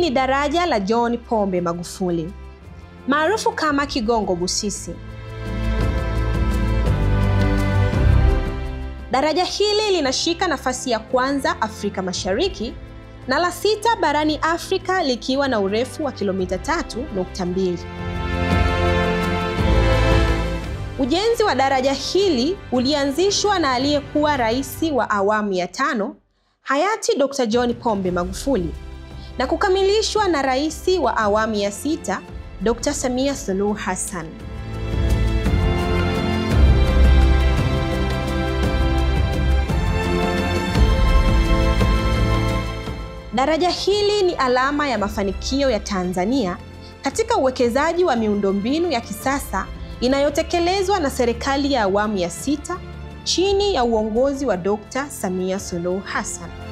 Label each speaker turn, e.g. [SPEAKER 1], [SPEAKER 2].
[SPEAKER 1] ni daraja la John Pombe Magufuli, maarufu kama Kigongo Busisi. Daraja hili linashika nafasi ya kwanza Afrika Mashariki na la 6 barani Afrika likiwa na urefu wa kilomita 3.2. Ujenzi wa daraja hili ulianzishwa na aliyekuwa rais wa awamu ya 5 hayati Dr. John Pombe Magufuli na kukamilishwa na rais wa awamu ya 6 Dr. Samia Suluhu Hassan. Daraja hili ni alama ya mafanikio ya Tanzania katika uwekezaji wa miundombinu ya kisasa inayotekelezwa na serikali ya awamu ya 6 chini ya uongozi wa Dr. Samia Suluhu Hassan.